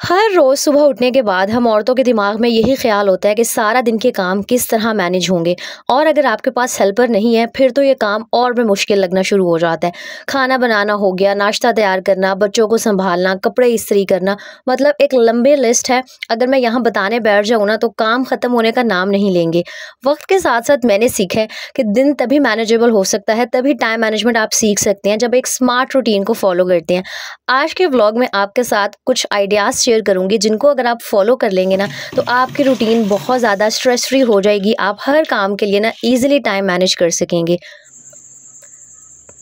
हर रोज़ सुबह उठने के बाद हम औरतों के दिमाग में यही ख्याल होता है कि सारा दिन के काम किस तरह मैनेज होंगे। और अगर आपके पास हेल्पर नहीं है फिर तो ये काम और भी मुश्किल लगना शुरू हो जाता है। खाना बनाना हो गया, नाश्ता तैयार करना, बच्चों को संभालना, कपड़े इस्त्री करना, मतलब एक लंबी लिस्ट है। अगर मैं यहाँ बताने बैठ जाऊँ ना तो काम ख़त्म होने का नाम नहीं लेंगे। वक्त के साथ साथ मैंने सीखा है कि दिन तभी मैनेजेबल हो सकता है, तभी टाइम मैनेजमेंट आप सीख सकते हैं जब एक स्मार्ट रूटीन को फॉलो करते हैं। आज के व्लॉग में आपके साथ कुछ आइडियाज़ शेयर करूंगी जिनको अगर आप फॉलो कर लेंगे ना तो आपकी रूटीन बहुत ज़्यादा स्ट्रेस फ्री हो जाएगी। आप हर काम के लिए ना इजीली टाइम मैनेज कर सकेंगे।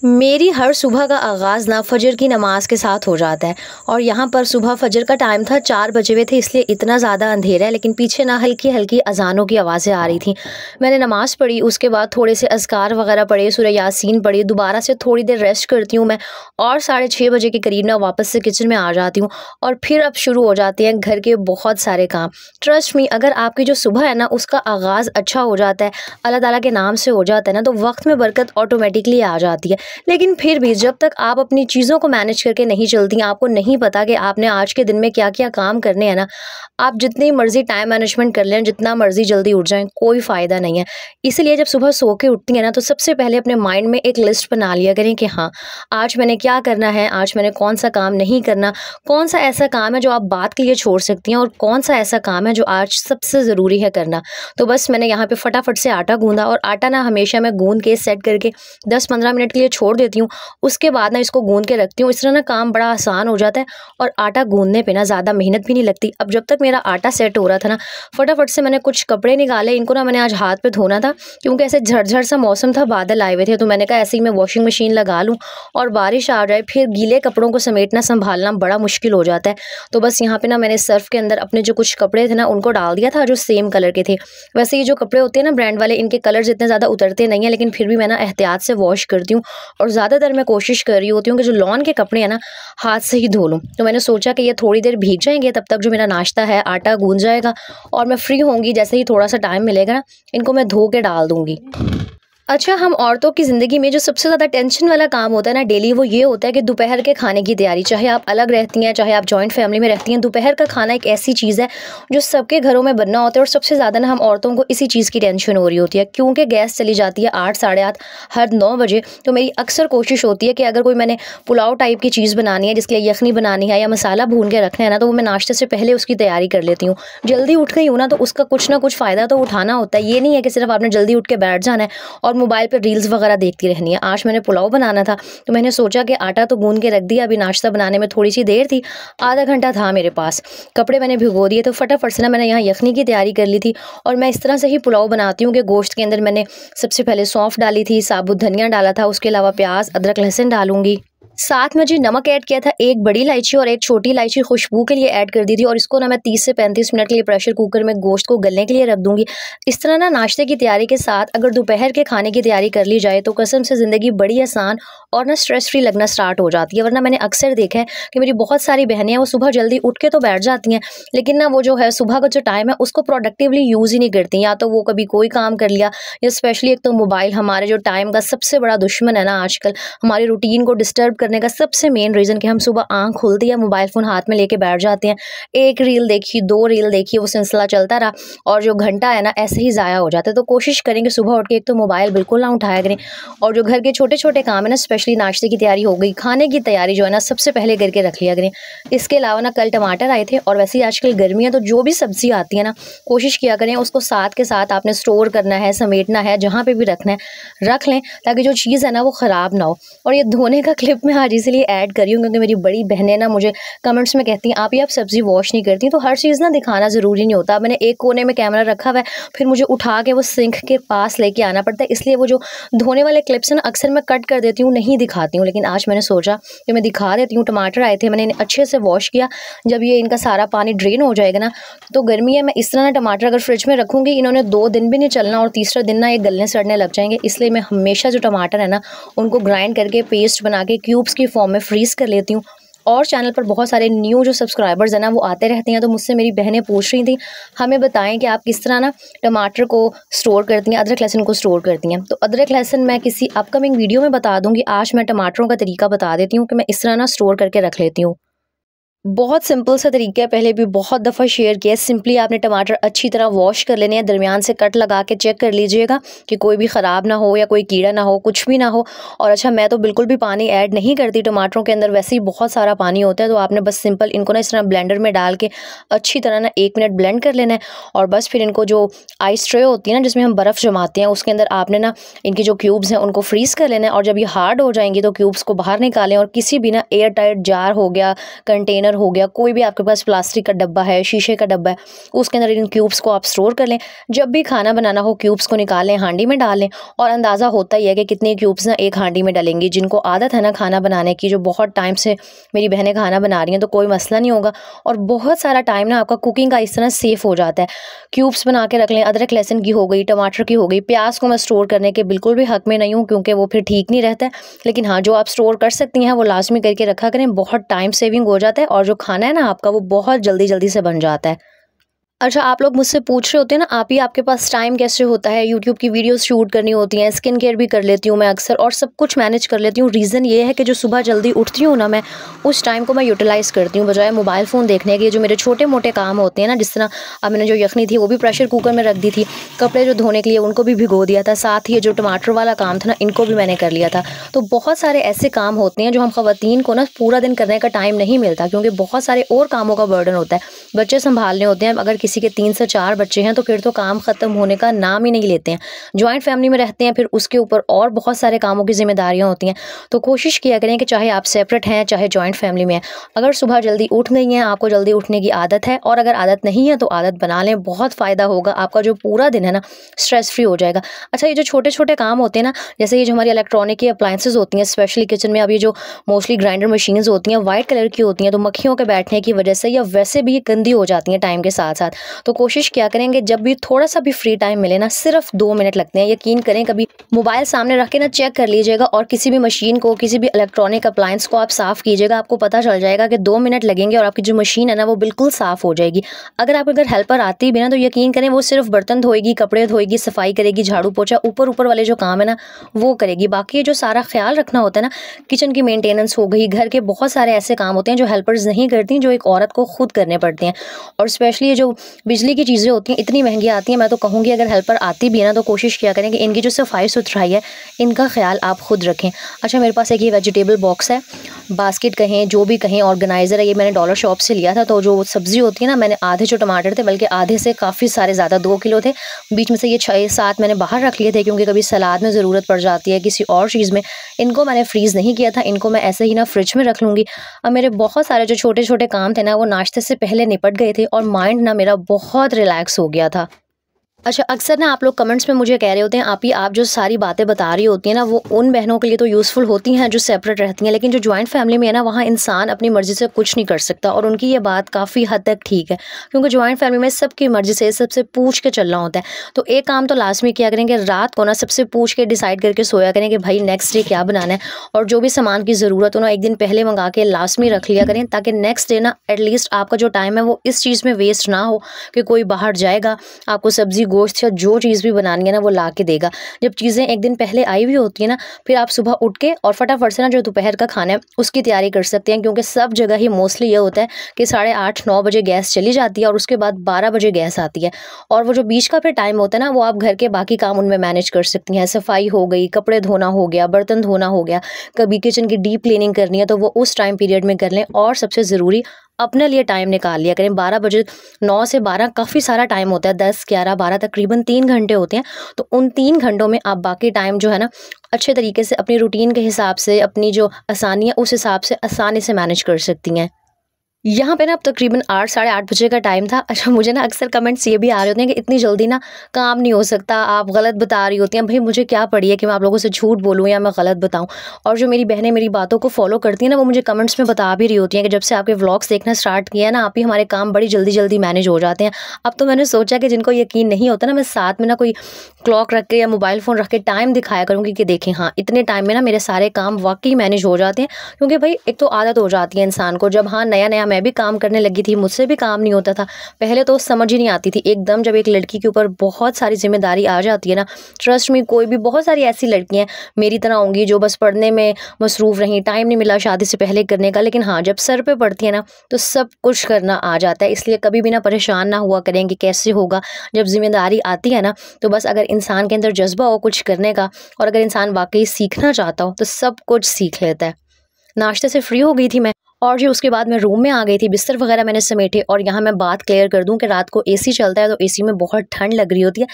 मेरी हर सुबह का आगाज़ ना फ़जर की नमाज़ के साथ हो जाता है। और यहाँ पर सुबह फ़जर का टाइम था, 4 बजे हुए थे, इसलिए इतना ज़्यादा अंधेरा है, लेकिन पीछे ना हल्की हल्की अज़ानों की आवाज़ें आ रही थी। मैंने नमाज़ पढ़ी, उसके बाद थोड़े से अज़कार वगैरह पढ़े, सूरह यासीन पढ़ी, दोबारा से थोड़ी देर रेस्ट करती हूँ मैं और 6:30 बजे के करीब ना वापस से किचन में आ जाती हूँ। और फिर अब शुरू हो जाते हैं घर के बहुत सारे काम। ट्रस्ट मी, अगर आपकी जो सुबह है ना उसका आगाज़ अच्छा हो जाता है, अल्लाह ताला के नाम से हो जाता है ना, तो वक्त में बरकत ऑटोमेटिकली आ जाती है। लेकिन फिर भी जब तक आप अपनी चीज़ों को मैनेज करके नहीं चलती, आपको नहीं पता कि आपने आज के दिन में क्या क्या काम करने हैं ना, आप जितनी मर्जी टाइम मैनेजमेंट कर लें, जितना मर्जी जल्दी उठ जाएं, कोई फ़ायदा नहीं है। इसलिए जब सुबह सो के उठती हैं ना तो सबसे पहले अपने माइंड में एक लिस्ट बना लिया करें कि हाँ, आज मैंने क्या करना है, आज मैंने कौन सा काम नहीं करना, कौन सा ऐसा काम है जो आप बात के लिए छोड़ सकती हैं और कौन सा ऐसा काम है जो आज सबसे ज़रूरी है करना। तो बस मैंने यहाँ पे फटाफट से आटा गूंदा, और आटा ना हमेशा मैं गूंद के सेट करके 10-15 मिनट के लिए छोड़ देती हूँ। उसके बाद ना इसको गूंद के रखती हूँ। इस तरह ना काम बड़ा आसान हो जाता है और आटा गूंदने पे ना ज़्यादा मेहनत भी नहीं लगती। अब जब तक मेरा आटा सेट हो रहा था ना, फटाफट से मैंने कुछ कपड़े निकाले। इनको ना मैंने आज हाथ पे धोना था क्योंकि ऐसे झड़झड़ सा मौसम था, बादल आए हुए थे, तो मैंने कहा ऐसे ही मैं वॉशिंग मशीन लगा लूँ और बारिश आ जाए फिर गीले कपड़ों को समेटना संभालना बड़ा मुश्किल हो जाता है। तो बस यहाँ पे ना मैंने सर्फ के अंदर अपने जो कुछ कपड़े थे ना उनको डाल दिया था जो सेम कलर के थे। वैसे ये जो कपड़े होते हैं ना ब्रांड वाले, इनके कलर्स इतने ज़्यादा उतरते नहीं है, लेकिन फिर भी मैं ना एहतियात से वॉश करती हूँ। और ज़्यादातर मैं कोशिश कर रही होती हूँ कि जो लॉन के कपड़े हैं ना हाथ से ही धो लूँ। तो मैंने सोचा कि ये थोड़ी देर भीग जाएंगे, तब तक जो मेरा नाश्ता है आटा गूंज जाएगा और मैं फ्री होंगी, जैसे ही थोड़ा सा टाइम मिलेगा ना इनको मैं धो के डाल दूँगी। अच्छा, हम औरतों की ज़िंदगी में जो सबसे ज़्यादा टेंशन वाला काम होता है ना डेली, वो ये होता है कि दोपहर के खाने की तैयारी। चाहे आप अलग रहती हैं, चाहे आप जॉइंट फैमिली में रहती हैं, दोपहर का खाना एक ऐसी चीज़ है जो सबके घरों में बनना होता है। और सबसे ज़्यादा ना हम औरतों को इसी चीज़ की टेंशन हो रही होती है क्योंकि गैस चली जाती है 8 साढ़े 8 हर 9 बजे। तो मेरी अक्सर कोशिश होती है कि अगर कोई मैंने पुलाव टाइप की चीज़ बनानी है जिसके लिए यखनी बनानी है या मसाला भून के रखना है ना, तो वो मैं नाश्ते से पहले उसकी तैयारी कर लेती हूँ। जल्दी उठ गई हूँ ना तो उसका कुछ ना कुछ फ़ायदा तो उठाना होता है। ये नहीं है कि सिर्फ आपने जल्दी उठ के बैठ जाना है और मोबाइल पर रील्स वगैरह देखती रहनी है। आज मैंने पुलाव बनाना था तो मैंने सोचा कि आटा तो गूंद के रख दिया, अभी नाश्ता बनाने में थोड़ी सी देर थी, आधा घंटा था मेरे पास, कपड़े मैंने भिगो दिए, तो फटाफट से ना मैंने यहाँ यखनी की तैयारी कर ली थी। और मैं इस तरह से ही पुलाव बनाती हूँ कि गोश्त के अंदर मैंने सबसे पहले सौंफ डाली थी, साबुत धनिया डाला था, उसके अलावा प्याज अदरक लहसुन डालूंगी। साथ में जी नमक ऐड किया था, एक बड़ी इलायची और एक छोटी इलायची खुशबू के लिए ऐड कर दी थी। और इसको ना मैं 30 से 35 मिनट के लिए प्रेशर कुकर में गोश्त को गलने के लिए रख दूंगी। इस तरह ना नाश्ते की तैयारी के साथ अगर दोपहर के खाने की तैयारी कर ली जाए तो कसम से ज़िंदगी बड़ी आसान और ना स्ट्रेस फ्री लगना स्टार्ट हो जाती है। वरना मैंने अक्सर देखा है कि मेरी बहुत सारी बहनें हैं वो सुबह जल्दी उठ के तो बैठ जाती हैं, लेकिन ना वो जो है सुबह का जो टाइम है उसको प्रोडक्टिवली यूज़ ही नहीं करती। या तो वो कभी कोई काम कर लिया, या स्पेशली एक तो मोबाइल हमारे जो टाइम का सबसे बड़ा दुश्मन है ना आजकल, हमारी रूटीन को डिस्टर्ब करने का सबसे मेन रीज़न कि हम सुबह आँख खुलती है मोबाइल फ़ोन हाथ में लेके बैठ जाते हैं। एक रील देखी, 2 रील देखी, वो सिलसिला चलता रहा और जो घंटा है ना ऐसे ही ज़ाया हो जाता है। तो कोशिश करें कि सुबह उठ के एक तो मोबाइल बिल्कुल ना उठाया करें, और जो घर के छोटे-छोटे काम है ना, स्पेशली नाश्ते की तैयारी हो गई, खाने की तैयारी जो है ना सबसे पहले करके रख लिया करें। इसके अलावा ना कल टमाटर आए थे और वैसे ही आजकल गर्मी है तो जो भी सब्ज़ी आती है ना कोशिश किया करें उसको साथ के साथ आपने स्टोर करना है, समेटना है, जहाँ पे भी रखना है रख लें ताकि जो चीज़ है ना वो ख़राब ना हो। और ये धोने का क्लिप मैं आज इसलिए ऐड कर रही हूँ क्योंकि मेरी बड़ी बहनें ना मुझे कमेंट्स में कहती हैं आप ये आप सब्ज़ी वॉश नहीं करती। तो हर चीज़ ना दिखाना ज़रूरी नहीं होता। मैंने एक कोने में कैमरा रखा हुआ है, फिर मुझे उठा के वो सिंक के पास लेके आना पड़ता है, इसलिए वो जो धोने वाले क्लिप्स हैं ना अक्सर मैं कट कर देती हूँ, नहीं दिखाती हूँ। लेकिन आज मैंने सोचा कि मैं दिखा देती हूँ। टमाटर आए थे, मैंने इन्हें अच्छे से वॉश किया। जब ये इनका सारा पानी ड्रेन हो जाएगा ना, तो गर्मी है, मैं इस तरह ना टमाटर अगर फ्रिज में रखूँगी इन्होंने 2 दिन भी नहीं चलना और तीसरा दिन ना ये गलने सड़ने लग जाएंगे। इसलिए मैं हमेशा जो टमाटर है ना उनको ग्राइंड करके पेस्ट बना के क्यूब्स की फॉर्म में फ्रीज़ कर लेती हूँ। और चैनल पर बहुत सारे न्यू जो सब्सक्राइबर्स हैं ना वो आते रहते हैं, तो मुझसे मेरी बहनें पूछ रही थी हमें बताएं कि आप किस तरह ना टमाटर को स्टोर करती हैं, अदरक लहसुन को स्टोर करती हैं। तो अदरक लहसुन मैं किसी अपकमिंग वीडियो में बता दूंगी। आज मैं टमाटरों का तरीका बता देती हूँ कि मैं इस तरह ना स्टोर करके रख लेती हूँ। बहुत सिंपल सा तरीका है, पहले भी बहुत दफ़ा शेयर किया है। सिंपली आपने टमाटर अच्छी तरह वॉश कर लेने हैं, दरमियान से कट लगा के चेक कर लीजिएगा कि कोई भी ख़राब ना हो या कोई कीड़ा ना हो, कुछ भी ना हो। और अच्छा, मैं तो बिल्कुल भी पानी ऐड नहीं करती टमाटरों के अंदर, वैसे ही बहुत सारा पानी होता है। तो आपने बस सिंपल इनको ना इस तरह ब्लेंडर में डाल के अच्छी तरह ना 1 मिनट ब्लेंड कर लेना है। और बस फिर इनको जो आइस ट्रे होती है ना, जिसमें हम बर्फ़ जमाते हैं, उसके अंदर आपने ना इनकी जो क्यूब्स हैं उनको फ्रीज़ कर लेना है। और जब ये हार्ड हो जाएंगी तो क्यूब्स को बाहर निकालें और किसी भी ना एयर टाइट जार हो गया, कंटेनर हो गया, कोई भी आपके पास प्लास्टिक का डब्बा है, शीशे का डब्बा है, उसके अंदर इन क्यूब्स को आप स्टोर कर लें। जब भी खाना बनाना हो क्यूब्स को निकाल लें, हांडी में डाल लें। और अंदाज़ा होता ही है कि कितने क्यूब्स ना एक हांडी में डलेंगी। जिनको आदत है ना खाना बनाने की, जो बहुत टाइम से मेरी बहनें खाना बना रही हैं, तो कोई मसला नहीं होगा। और बहुत सारा टाइम ना आपका कुकिंग का इस तरह सेफ हो जाता है। क्यूब्स बना के रख लें। अदरक लहसुन की हो गई, टमाटर की हो गई। प्याज को मैं स्टोर करने के बिल्कुल भी हक में नहीं हूँ, क्योंकि वो फिर ठीक नहीं रहता है। लेकिन हाँ, जो आप स्टोर कर सकती हैं वो लाजमी करके रखा करें। बहुत टाइम सेविंग हो जाता है और जो खाना है ना आपका, वो बहुत जल्दी जल्दी से बन जाता है। अच्छा, आप लोग मुझसे पूछ रहे होते हैं ना, आप ही आपके पास टाइम कैसे होता है, यूट्यूब की वीडियोस शूट करनी होती हैं, स्किन केयर भी कर लेती हूँ मैं अक्सर, और सब कुछ मैनेज कर लेती हूँ। रीज़न ये है कि जो सुबह जल्दी उठती हूँ ना मैं, उस टाइम को मैं यूटिलाइज़ करती हूँ बजाय मोबाइल फ़ोन देखने के। जो मेरे छोटे मोटे काम होते हैं ना, जिस तरह अब मैंने जो यखनी थी वो भी प्रेशर कुकर में रख दी थी, कपड़े जो धोने के लिए उनको भी भिगो दिया था, साथ ही ये जो टमाटर वाला काम था ना, इनको भी मैंने कर लिया था। तो बहुत सारे ऐसे काम होते हैं जो हम ख़वातीन को ना पूरा दिन करने का टाइम नहीं मिलता, क्योंकि बहुत सारे और कामों का बर्डन होता है। बच्चे संभालने होते हैं, अगर किसी के 3 से 4 बच्चे हैं तो फिर तो काम ख़त्म होने का नाम ही नहीं लेते हैं। जॉइंट फैमिली में रहते हैं, फिर उसके ऊपर और बहुत सारे कामों की ज़िम्मेदारियाँ होती हैं। तो कोशिश किया करें कि चाहे आप सेपरेट हैं, चाहे जॉइंट फैमिली में हैं, अगर सुबह जल्दी उठ गई हैं, आपको जल्दी उठने की आदत है, और अगर आदत नहीं है तो आदत बना लें, बहुत फ़ायदा होगा। आपका जो पूरा दिन है ना, स्ट्रेस फ्री हो जाएगा। अच्छा, ये जो छोटे छोटे काम होते हैं ना, जैसे ये जो हमारी इलेक्ट्रॉनिक की अप्लायंसेस होती हैं, स्पेशली किचन में, अब ये जो मोस्टली ग्राइंडर मशीन्स होती हैं, वाइट कलर की होती हैं, तो मक्खियों के बैठने की वजह से या वैसे भी ये गंदी हो जाती हैं टाइम के साथ साथ। तो कोशिश क्या करेंगे, जब भी थोड़ा सा भी फ्री टाइम मिले ना, सिर्फ 2 मिनट लगते हैं। यकीन करें, कभी मोबाइल सामने रख के ना चेक कर लीजिएगा, और किसी भी मशीन को, किसी भी इलेक्ट्रॉनिक अप्लायंस को आप साफ़ कीजिएगा, आपको पता चल जाएगा कि 2 मिनट लगेंगे और आपकी जो मशीन है ना, वो बिल्कुल साफ़ हो जाएगी। अगर आपके घर हेल्पर आती भी ना, तो यकीन करें वो सिर्फ बर्तन धोएगी, कपड़े धोएगी, सफाई करेगी, झाड़ू पोछा, ऊपर ऊपर वाले जो काम है ना वो करेगी। बाकी जो सारा ख्याल रखना होता है ना, किचन की मेंटेनेंस हो गई, घर के बहुत सारे ऐसे काम होते हैं जो हेल्पर्स नहीं करती, जो एक औरत को खुद करने पड़ते हैं। और स्पेशली ये जो बिजली की चीज़ें होती हैं, इतनी महंगी आती हैं। मैं तो कहूँगी अगर हेल्पर आती भी है ना, तो कोशिश किया करें कि इनकी जो सफाई सुथराई है, इनका ख्याल आप खुद रखें। अच्छा, मेरे पास एक ये वेजिटेबल बॉक्स है, बास्केट कहें, जो भी कहें, ऑर्गेनाइज़र है, ये मैंने डॉलर शॉप से लिया था। तो जो सब्ज़ी होती है ना, मैंने आधे जो टमाटर थे, बल्कि आधे से काफ़ी सारे ज़्यादा 2 किलो थे, बीच में से ये 6-7 मैंने बाहर रख लिए थे, क्योंकि कभी सलाद में ज़रूरत पड़ जाती है, किसी और चीज़ में। इनको मैंने फ्रीज़ नहीं किया था, इनको मैं ऐसे ही ना फ्रिज में रख लूँगी। अब मेरे बहुत सारे जो छोटे छोटे काम थे ना, वो नाश्ते से पहले निपट गए थे, और माइंड ना मेरा बहुत रिलैक्स हो गया था। अच्छा, अक्सर ना आप लोग कमेंट्स में मुझे कह रहे होते हैं, आप जो सारी बातें बता रही होती हैं ना, वो उन बहनों के लिए तो यूज़फुल होती हैं जो सेपरेट रहती हैं, लेकिन जो जॉइंट फैमिली में है ना, वहाँ इंसान अपनी मर्ज़ी से कुछ नहीं कर सकता। और उनकी ये बात काफ़ी हद तक ठीक है, क्योंकि जॉइंट फैमिली में सबकी मर्ज़ी से सबसे पूछ के चलना होता है। तो एक काम तो लाज़मी किया करें कि रात को ना सबसे पूछ के डिसाइड करके सोया करें कि भाई नेक्स्ट डे क्या बनाना है, और जो भी सामान की ज़रूरत हो ना, एक दिन पहले मंगा के लाज़मी रख लिया करें, ताकि नेक्स्ट डे ना एटलीस्ट आपका जो टाइम है वो इस चीज़ में वेस्ट ना हो कि कोई बाहर जाएगा, आपको सब्ज़ी, गोश्त या जो चीज़ भी बनानी है ना, वो ला के देगा। जब चीज़ें एक दिन पहले आई हुई होती है ना, फिर आप सुबह उठ के और फटाफट से ना जो दोपहर का खाना है उसकी तैयारी कर सकते हैं, क्योंकि सब जगह ही मोस्टली ये होता है कि 8:30-9 बजे गैस चली जाती है, और उसके बाद 12 बजे गैस आती है। और वो जो बीच का फिर टाइम होता है ना, वो आप घर के बाकी काम उनमें मैनेज कर सकती हैं। सफाई हो गई, कपड़े धोना हो गया, बर्तन धोना हो गया, कभी किचन की डीप क्लीनिंग करनी है तो वो उस टाइम पीरियड में कर लें। और सबसे ज़रूरी, अपने लिए टाइम निकाल लिया करें। 12 बजे, 9 से 12 काफ़ी सारा टाइम होता है, 10, 11, 12 तकरीबन 3 घंटे होते हैं। तो उन 3 घंटों में आप बाकी टाइम जो है ना, अच्छे तरीके से अपनी रूटीन के हिसाब से, अपनी जो आसानी है उस हिसाब से आसानी से मैनेज कर सकती हैं। यहाँ पे ना अब तकरीबन 8, साढ़े 8 बजे का टाइम था। अच्छा, मुझे ना अक्सर कमेंट्स ये भी आ रहे होते हैं कि इतनी जल्दी ना काम नहीं हो सकता, आप गलत बता रही होती हैं। भाई, मुझे क्या पड़ी है कि मैं आप लोगों से झूठ बोलूँ या मैं गलत बताऊँ। और जो मेरी बहनें मेरी बातों को फॉलो करती हैं ना, वो मुझे कमेंट्स में बता भी रही होती हैं कि जब से आपके व्लॉग्स देखना स्टार्ट किया है ना, आप ही हमारे काम बड़ी जल्दी जल्दी मैनेज हो जाते हैं। अब तो मैंने सोचा कि जिनको यकीन नहीं होता ना, मैं साथ में ना कोई क्लॉक रख के या मोबाइल फ़ोन रख के टाइम दिखाया करूँगी कि देखें, हाँ, इतने टाइम में ना मेरे सारे काम वाकई मैनेज हो जाते हैं। क्योंकि भाई एक तो आदत हो जाती है इंसान को, जब हाँ नया नया मैं भी काम करने लगी थी, मुझसे भी काम नहीं होता था। पहले तो समझ ही नहीं आती थी, एकदम जब एक लड़की के ऊपर बहुत सारी ज़िम्मेदारी आ जाती है ना, ट्रस्ट मी कोई भी, बहुत सारी ऐसी लड़कियाँ मेरी तरह होंगी जो बस पढ़ने में मसरूफ़ रहीं, टाइम नहीं मिला शादी से पहले करने का, लेकिन हाँ, जब सर पे पड़ती है ना तो सब कुछ करना आ जाता है। इसलिए कभी भी ना परेशान ना हुआ करें कि कैसे होगा। जब ज़िम्मेदारी आती है ना तो बस अगर इंसान के अंदर जज़्बा हो कुछ करने का और अगर इंसान वाक़ई सीखना चाहता हो तो सब कुछ सीख लेता है। नाश्ते से फ्री हो गई थी मैं और जी उसके बाद मैं रूम में आ गई थी, बिस्तर वगैरह मैंने समेटे। और यहाँ मैं बात क्लियर कर दूं कि रात को एसी चलता है तो एसी में बहुत ठंड लग रही होती है,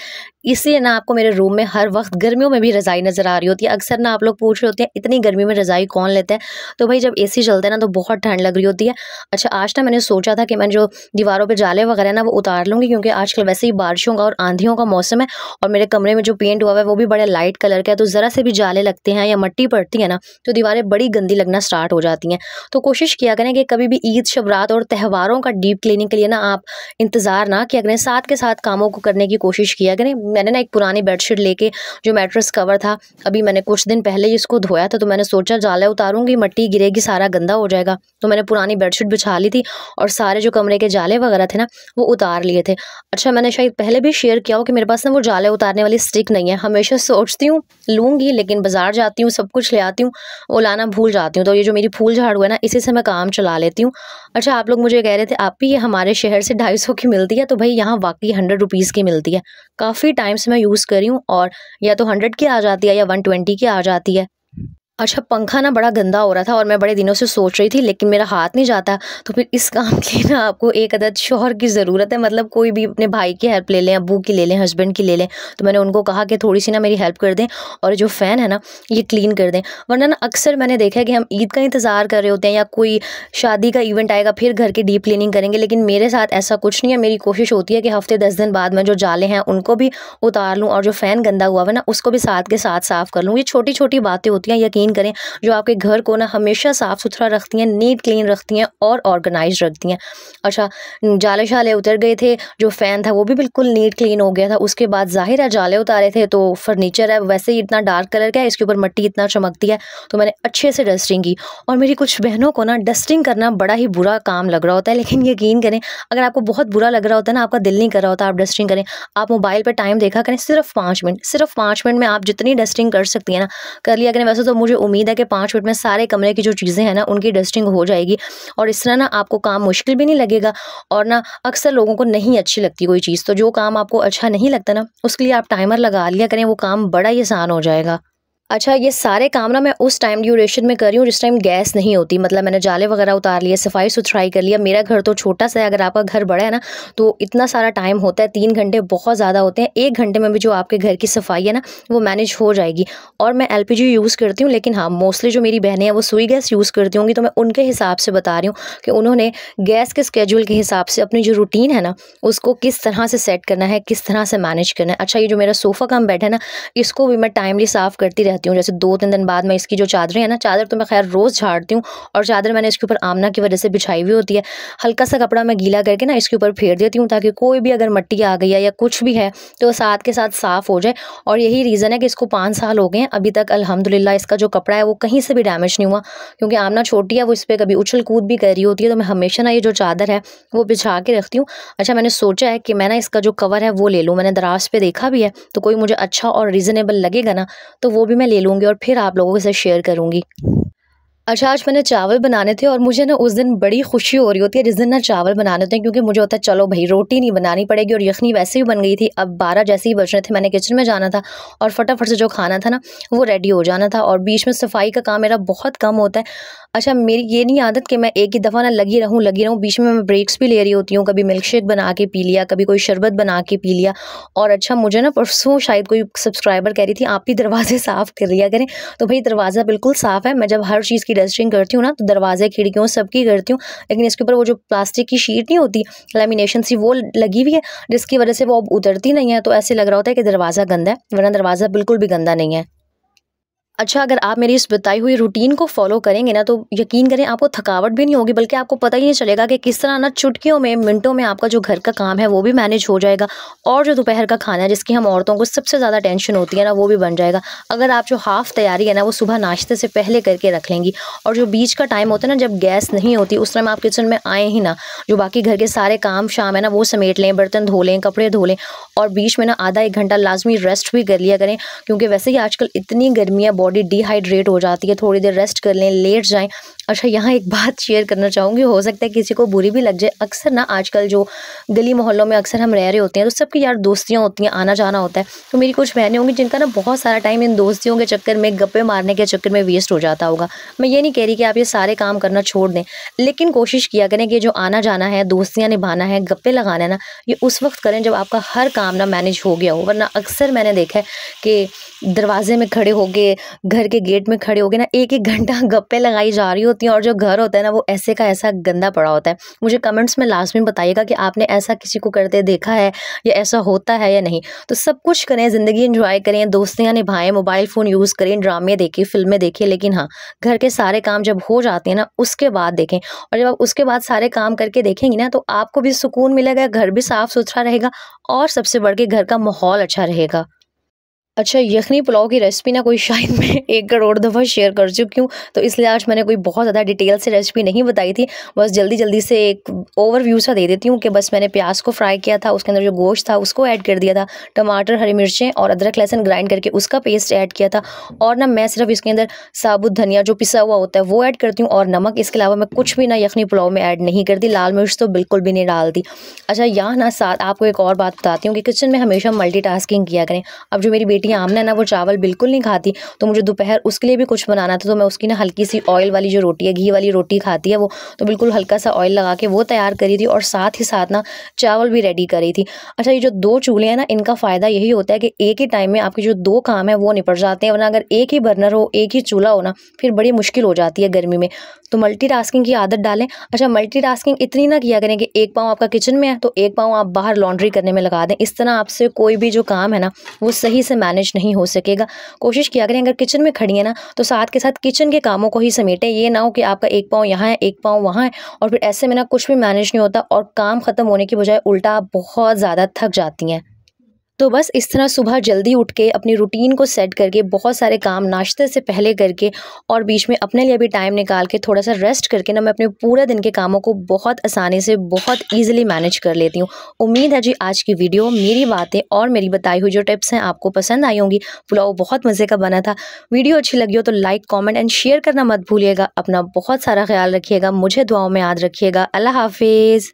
इसलिए ना आपको मेरे रूम में हर वक्त गर्मियों में भी रज़ाई नज़र आ रही होती है। अक्सर ना आप लोग पूछ रहे होते हैं इतनी गर्मी में रज़ाई कौन लेता है, तो भाई जब एसी चलता है ना तो बहुत ठंड लग रही होती है। अच्छा, आज ना मैंने सोचा था कि मैं जो दीवारों पर जाले वगैरह ना वो उतार लूँगी, क्योंकि आजकल वैसे ही बारिशों का और आंधियों का मौसम है और मेरे कमरे में जो पेंट हुआ है वो भी बड़े लाइट कलर का है, तो ज़रा से भी जाले लगते हैं या मट्टी पड़ती है ना तो दीवारें बड़ी गंदी लगना स्टार्ट हो जाती हैं। तो कोशिश किया करें कि कभी भी ईद, शब रात और त्योहारों का डीप क्लीनिंग के लिए ना आप इंतज़ार ना किया करें, साथ के साथ कामों को करने की कोशिश किया करें। मैंने ना एक पुरानी बेडशीट लेके, जो मैट्रेस कवर था, अभी मैंने कुछ दिन पहले ही इसको धोया था, तो मैंने सोचा जाले उतारूंगी, मट्टी गिरेगी, सारा गंदा हो जाएगा। तो मैंने पुरानी बेडशीट बिछा ली थी और सारे जो कमरे के जाले वगैरह थे ना वो उतार लिए थे। अच्छा, मैंने शायद पहले भी शेयर किया हो कि मेरे पास ना वो जाले उतारने वाली स्टिक नहीं है। हमेशा सोचती हूँ लूँगी, लेकिन बाजार जाती हूँ, सब कुछ ले आती हूँ, वो लाना भूल जाती हूँ। तो ये जो मेरी फूल झाड़ू है ना, इसी से मैं काम चला लेती हूँ। अच्छा, आप लोग मुझे कह रहे थे आप भी ये हमारे शहर से 250 की मिलती है, तो भाई यहाँ वाकई 100 रुपीज़ की मिलती है। काफ़ी टाइम से मैं यूज़ कर रही हूँ और या तो 100 की आ जाती है या 120 की आ जाती है। अच्छा, पंखा ना बड़ा गंदा हो रहा था और मैं बड़े दिनों से सोच रही थी, लेकिन मेरा हाथ नहीं जाता। तो फिर इस काम के लिए ना आपको एक अदद शौहर की ज़रूरत है, मतलब कोई भी अपने भाई की हेल्प ले लें, अब्बू की ले लें, हस्बैंड की ले लें। तो मैंने उनको कहा कि थोड़ी सी ना मेरी हेल्प कर दें और जो फ़ैन है ना ये क्लीन कर दें। वरना ना अक्सर मैंने देखा है कि हम ईद का इंतज़ार कर रहे होते हैं या कोई शादी का इवेंट आएगा फिर घर की डीप क्लीनिंग करेंगे, लेकिन मेरे साथ ऐसा कुछ नहीं है। मेरी कोशिश होती है कि हफ़्ते 10 दिन बाद मैं जो जाले हैं उनको भी उतार लूँ और जो फ़ैन गंदा हुआ है ना उसको भी साथ के साथ साफ़ कर लूँ। ये छोटी-छोटी बातें होती हैं, यकीन करें, जो आपके घर को ना हमेशा साफ़ सुथरा रखती हैं, नीट क्लीन रखती हैं और ऑर्गेनाइज़ रखती हैं। अच्छा, जाले शाले उतर गए थे, जो फ़ैन था वो भी बिल्कुल नीट क्लीन हो गया था। उसके बाद ज़ाहिर है जाले उतारे थे तो फर्नीचर है वैसे ही इतना डार्क कलर का है, इसके ऊपर मिट्टी इतना चमकती है, तो मैंने अच्छे से डस्टिंग की। और मेरी कुछ बहनों को ना डस्टिंग करना बड़ा ही बुरा काम लग रहा होता है, लेकिन यकीन करें अगर आपको बहुत बुरा लग रहा होता है ना, आपका दिल नहीं कर रहा होता आप डस्टिंग करें, आप मोबाइल पर टाइम देखा करें, सिर्फ 5 मिनट, सिर्फ 5 मिनट में आप जितनी डस्टिंग कर सकती हैं ना कर लिया करें। वैसे तो मुझे उम्मीद है कि 5 मिनट में सारे कमरे की जो चीज़ें हैं ना उनकी डस्टिंग हो जाएगी और इस तरह ना आपको काम मुश्किल भी नहीं लगेगा। और ना अक्सर लोगों को नहीं अच्छी लगती कोई चीज़, तो जो काम आपको अच्छा नहीं लगता ना उसके लिए आप टाइमर लगा लिया करें, वो काम बड़ा ही आसान हो जाएगा। अच्छा, ये सारे काम ना मैं उस टाइम ड्यूरेशन में कर रही हूँ जिस टाइम गैस नहीं होती, मतलब मैंने जाले वगैरह उतार लिए, सफाई सुथराई कर लिया। मेरा घर तो छोटा सा है, अगर आपका घर बड़ा है ना तो इतना सारा टाइम होता है, 3 घंटे बहुत ज़्यादा होते हैं। 1 घंटे में भी जो आपके घर की सफाई है ना वो मैनेज हो जाएगी। और मैं एलपीजी यूज़ करती हूँ, लेकिन हाँ मोस्टली जो मेरी बहनें हैं वो सुई गैस यूज़ करती होंगी, तो मैं उनके हिसाब से बता रही हूँ कि उन्होंने गैस के स्केड्यूल के हिसाब से अपनी जो रूटीन है ना उसको किस तरह से सेट करना है, किस तरह से मैनेज करना है। अच्छा, ये जो मेरा सोफ़ा कम बेड है ना इसको भी मैं टाइमली साफ़ करती रहती हूँ। जैसे 2-3 दिन बाद मैं इसकी जो चादरें हैं ना, चादर तो मैं खैर रोज़ झाड़ती हूँ और चादर मैंने इसके ऊपर आमना की वजह से बिछाई हुई होती है। हल्का सा कपड़ा मैं गीला करके ना इसके ऊपर फेर देती हूँ ताकि कोई भी अगर मिट्टी आ गई है या कुछ भी है तो साथ के साथ साफ़ हो जाए। और यही रीज़न है कि इसको 5 साल हो गए हैं, अभी तक अल्हम्दुलिल्लाह इसका जो कपड़ा है वो कहीं से भी डैमेज नहीं हुआ, क्योंकि आमना छोटी है, वो इस पर कभी उछल कूद भी कर रही होती है, तो मैं हमेशा ना ये जो चादर है वो बिछा के रखती हूँ। अच्छा, मैंने सोचा है कि मैं ना इसका जो कवर है वो ले लूँ, मैंने दराज पे देखा भी है, तो कोई मुझे अच्छा और रीज़नेबल लगेगा ना तो वो भी मैं ले लूँगी और फिर आप लोगों के साथ शेयर करूँगी। अच्छा, आज मैंने चावल बनाने थे और मुझे ना उस दिन बड़ी खुशी हो रही होती है जिस दिन ना चावल बनाने होते हैं, क्योंकि मुझे होता है चलो भाई रोटी नहीं बनानी पड़ेगी। और यखनी वैसे ही बन गई थी, अब 12 जैसे ही बज रहे थे, मैंने किचन में जाना था और फटाफट से जो खाना था ना वो रेडी हो जाना था। और बीच में सफाई का काम मेरा बहुत कम होता है। अच्छा, मेरी ये नहीं आदत कि मैं एक ही दफ़ा ना लगी रहूँ, बीच में मैं ब्रेक्स भी ले रही होती हूँ, कभी मिल्क शेक बना के पी लिया, कभी कोई शरबत बना के पी लिया। और अच्छा, मुझे ना परसों शायद कोई सब्सक्राइबर कह रही थी आप भी दरवाजे साफ़ कर लिया करें, तो भाई दरवाज़ा बिल्कुल साफ़ है। मैं जब हर चीज़ की डस्टिंग करती हूँ ना तो दरवाजे खिड़कियों सबकी करती हूँ, लेकिन इसके ऊपर वो जो प्लास्टिक की शीट नहीं होती, लेमिनेशन सी, वो लगी हुई है जिसकी वजह से वो अब उतरती नहीं है, तो ऐसे लग रहा होता है कि दरवाज़ा गंदा है, वरना दरवाज़ा बिल्कुल भी गंदा नहीं है। अच्छा, अगर आप मेरी इस बताई हुई रूटीन को फ़ॉलो करेंगे ना, तो यकीन करें आपको थकावट भी नहीं होगी, बल्कि आपको पता ही नहीं चलेगा कि किस तरह ना चुटकियों में, मिनटों में आपका जो घर का काम है वो भी मैनेज हो जाएगा और जो दोपहर का खाना है जिसकी हम औरतों को सबसे ज़्यादा टेंशन होती है ना, वो भी बन जाएगा। अगर आप जो हाफ़ तैयारी है ना वो सुबह नाश्ते से पहले करके रख लेंगी, और जो बीच का टाइम होता है ना जब गैस नहीं होती उस टाइम आप किचन में आएँ ही ना, जो बाकी घर के सारे काम शाम है ना वो समेट लें, बर्तन धो लें, कपड़े धो लें, और बीच में ना आधा 1 घंटा लाज़मी रेस्ट भी कर लिया करें, क्योंकि वैसे ही आजकल इतनी गर्मी है, बॉडी डिहाइड्रेट हो जाती है, थोड़ी देर रेस्ट कर लें, लेट जाएँ। अच्छा, यहाँ एक बात शेयर करना चाहूँगी, हो सकता है किसी को बुरी भी लग जाए। अक्सर ना आजकल जो गली मोहल्लों में अक्सर हम रह रहे होते हैं, तो सबकी यार दोस्तियाँ होती हैं, आना-जाना होता है। तो मेरी कुछ बहनें होंगी जिनका ना बहुत सारा टाइम इन दोस्तियों के चक्कर में, गप्पे मारने के चक्कर में वेस्ट हो जाता होगा। मैं ये नहीं कह रही कि आप ये सारे काम करना छोड़ दें, लेकिन कोशिश किया करें कि जो आना-जाना है, दोस्तियाँ निभाना है, गप्पे लगाना है ना, ये उस वक़्त करें जब आपका हर काम ना मैनेज हो गया हो। वरना अक्सर मैंने देखा है कि दरवाजे में खड़े होके, घर के गेट में खड़े होके ना 1-1 घंटा गप्पे लगाई जा रही होती हैं, और जो घर होता है ना वो ऐसे का ऐसा गंदा पड़ा होता है। मुझे कमेंट्स में लाज़मी बताइएगा कि आपने ऐसा किसी को करते देखा है, या ऐसा होता है या नहीं। तो सब कुछ करें, ज़िंदगी एंजॉय करें, दोस्तियाँ निभाएं, मोबाइल फ़ोन यूज़ करें, ड्रामे देखें, फ़िल्में देखें, लेकिन हाँ, घर के सारे काम जब हो जाते हैं ना उसके बाद देखें। और जब आप उसके बाद सारे काम करके देखेंगी ना, तो आपको भी सुकून मिलेगा, घर भी साफ़ सुथरा रहेगा, और सबसे बढ़ के घर का माहौल अच्छा रहेगा। अच्छा, यखनी पुलाव की रेसिपी ना कोई शायद मैं 1 करोड़ दफ़ा शेयर कर चुकी हूँ, तो इसलिए आज मैंने कोई बहुत ज़्यादा डिटेल से रेसिपी नहीं बताई थी। बस जल्दी-जल्दी से एक ओवरव्यू सा दे देती हूँ कि बस मैंने प्याज़ को फ्राई किया था, उसके अंदर जो गोश्त था उसको ऐड कर दिया था, टमाटर, हरी मिर्चें और अदरक लहसुन ग्राइंड करके उसका पेस्ट ऐड किया था, और ना मैं सिर्फ़ इसके अंदर साबुत धनिया जो पिसा हुआ होता है वो ऐड करती हूँ, और नमक। इसके अलावा मैं कुछ भी ना यखनी पुलाव में ऐड नहीं करती, लाल मिर्च तो बिल्कुल भी नहीं डालती। अच्छा, यहाँ ना साथ आपको एक और बात बताती हूँ कि किचन में हमेशा मल्टीटास्किंग किया करें। अब जो मेरी बेटी आमना है ना, वो चावल बिल्कुल नहीं खाती, तो मुझे दोपहर उसके लिए भी कुछ बनाना था, तो मैं उसकी ना हल्की सी ऑयल वाली जो रोटी है, घी वाली रोटी खाती है वो, तो बिल्कुल हल्का सा ऑयल लगा के वो तैयार करी थी, और साथ ही साथ ना चावल भी रेडी करी थी। अच्छा, ये जो 2 चूल्हे हैं ना, इनका फ़ायदा यही होता है कि एक ही टाइम में आपके जो 2 काम है वो निपट जाते हैं, वरना अगर एक ही बर्नर हो, एक ही चूल्हा हो ना, फिर बड़ी मुश्किल हो जाती है गर्मी में। तो मल्टीटास्किंग की आदत डालें। अच्छा, मल्टीटास्किंग इतनी ना किया करें कि एक पाँव आपका किचन में है तो एक पाँव आप बाहर लॉन्ड्री करने में लगा दें। इस तरह आपसे कोई भी जो काम है ना वो सही से मैनेज नहीं हो सकेगा। कोशिश किया करें अगर किचन में खड़ी है ना, तो साथ के साथ किचन के कामों को ही समेटें। ये ना हो कि आपका एक पाँव यहाँ है, एक पाँव वहाँ है, और फिर ऐसे में ना कुछ भी मैनेज नहीं होता, और काम खत्म होने की बजाय उल्टा आप बहुत ज़्यादा थक जाती हैं। तो बस इस तरह सुबह जल्दी उठ के अपनी रूटीन को सेट करके, बहुत सारे काम नाश्ते से पहले करके, और बीच में अपने लिए भी टाइम निकाल के थोड़ा सा रेस्ट करके ना, मैं अपने पूरे दिन के कामों को बहुत आसानी से, बहुत ईजिली मैनेज कर लेती हूँ। उम्मीद है जी आज की वीडियो, मेरी बातें और मेरी बताई हुई जो टिप्स हैं आपको पसंद आई होंगी। पुलाव बहुत मज़े का बना था। वीडियो अच्छी लगी हो तो लाइक, कॉमेंट एंड शेयर करना मत भूलिएगा। अपना बहुत सारा ख्याल रखिएगा, मुझे दुआओं में याद रखिएगा। अल्लाह हाफिज़।